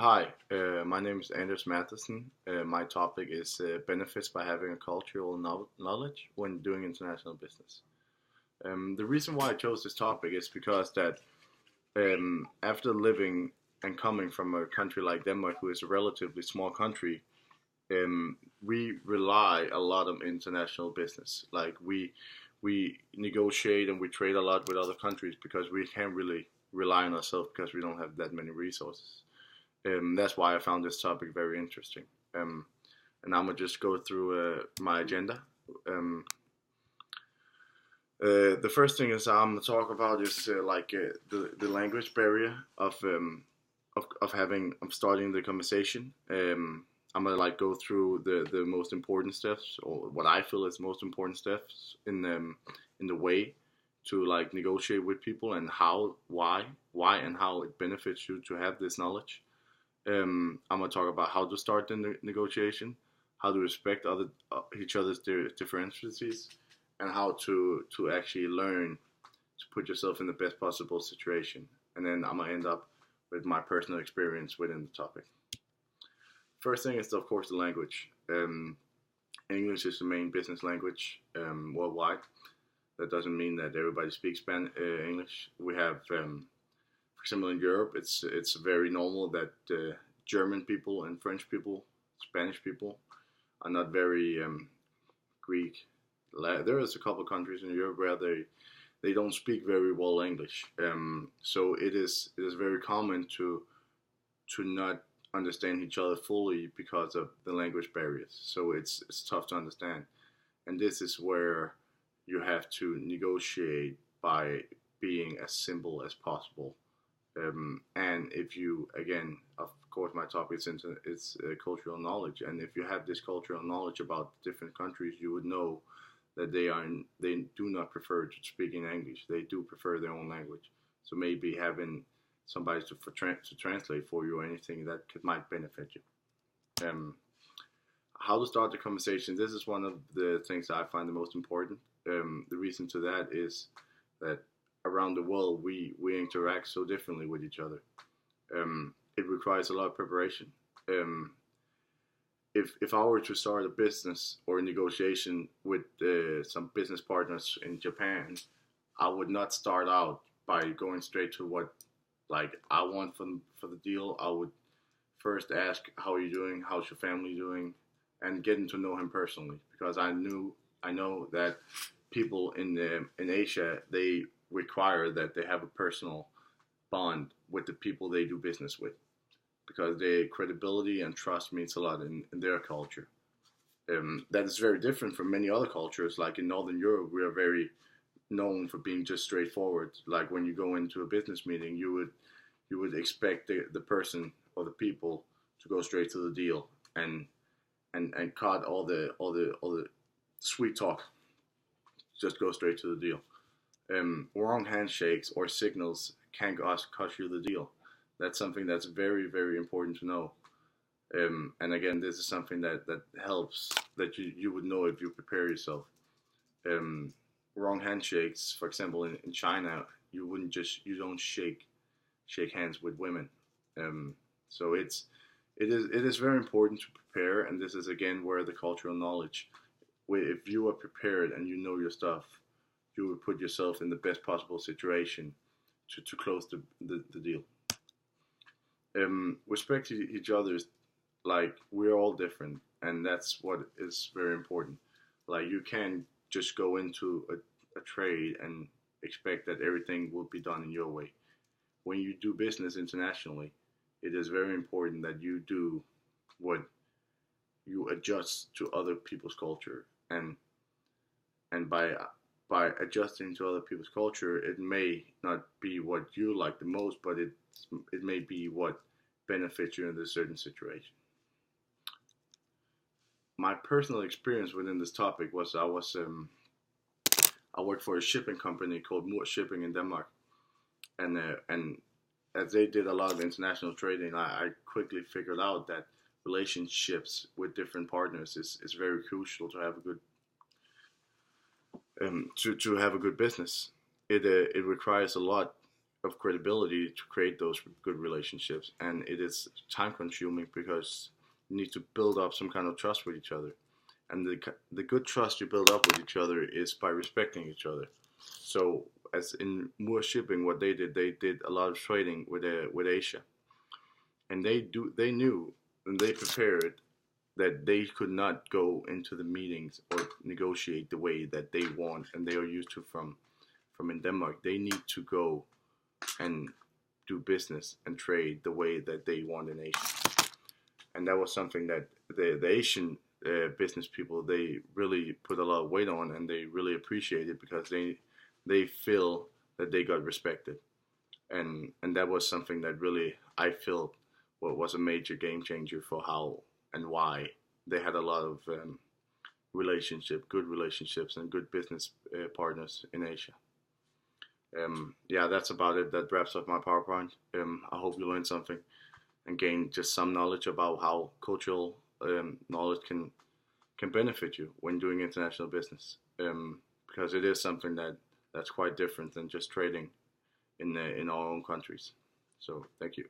Hi, my name is Anders Matheson. My topic is benefits by having a cultural knowledge when doing international business. The reason why I chose this topic is because that after living and coming from a country like Denmark, who is a relatively small country, we rely a lot on international business. Like we negotiate and we trade a lot with other countries because we can't really rely on ourselves because we don't have that many resources. That's why I found this topic very interesting. Um, and I'm gonna just go through my agenda. Um, the first thing is I'm gonna talk about is the language barrier of having of starting the conversation. I'm gonna go through the most important steps or what I feel is most important steps in the way to negotiate with people and why and how it benefits you to have this knowledge. I'm gonna talk about how to start the negotiation, how to respect each other's differences, and how to actually learn to put yourself in the best possible situation. And then I'm gonna end up with my personal experience within the topic. First thing is of course the language. English is the main business language worldwide. That doesn't mean that everybody speaks English. We have for example, in Europe, it's very normal that German people and French people, Spanish people, are not very Greek. There is a couple of countries in Europe where they don't speak very well English. So it is very common to not understand each other fully because of the language barriers. So it's tough to understand, and this is where you have to negotiate by being as simple as possible. And if you, again, of course, my topic is cultural knowledge, and if you have this cultural knowledge about different countries, you would know that they do not prefer to speak in English. They do prefer their own language. So maybe having somebody to translate for you or anything might benefit you. How to start the conversation. This is one of the things that I find the most important. The reason to that is that around the world we interact so differently with each other. It requires a lot of preparation. If I were to start a business or a negotiation with some business partners in Japan, I would not start out by going straight to what I want for the deal. I would first ask, how are you doing? How's your family doing? And getting to know him personally, because I know that people in Asia, they require that they have a personal bond with the people they do business with, because their credibility and trust means a lot in their culture. That is very different from many other cultures. Like in Northern Europe, we are very known for being just straightforward. Like when you go into a business meeting, you would expect the person or the people to go straight to the deal and cut all the sweet talk. Just go straight to the deal. Wrong handshakes or signals can cost you the deal. That's something that's very, very important to know. And again, this is something that helps, that you would know if you prepare yourself. Wrong handshakes, for example, in China, you don't shake hands with women. So it is very important to prepare, and this is again where the cultural knowledge. If you are prepared and you know your stuff, you would put yourself in the best possible situation to close the deal. Respect each other's, we're all different, and that's what is very important. Like you can't just go into a trade and expect that everything will be done in your way. When you do business internationally, it is very important that you do what you adjust to other people's culture, and by adjusting to other people's culture, it may not be what you like the most, but it may be what benefits you in a certain situation. My personal experience within this topic was I worked for a shipping company called Moore Shipping in Denmark, and as they did a lot of international trading, I quickly figured out that relationships with different partners is very crucial to have a good to have a good business. It requires a lot of credibility to create those good relationships, and it is time consuming because you need to build up some kind of trust with each other, and the good trust you build up with each other is by respecting each other. So as in Moore Shipping, what they did a lot of trading with Asia, and they knew and they prepared that they could not go into the meetings or negotiate the way that they want and they are used to from in Denmark. They need to go and do business and trade the way that they want in Asia. And that was something that the Asian business people, they really put a lot of weight on, and they really appreciate it because they feel that they got respected. And that was something that really I feel what was a major game changer for how and why they had a lot of good relationships and good business partners in Asia. Yeah, that's about it. That wraps up my PowerPoint. I hope you learned something and gained just some knowledge about how cultural knowledge can benefit you when doing international business. Because it is something that's quite different than just trading in our own countries. So thank you.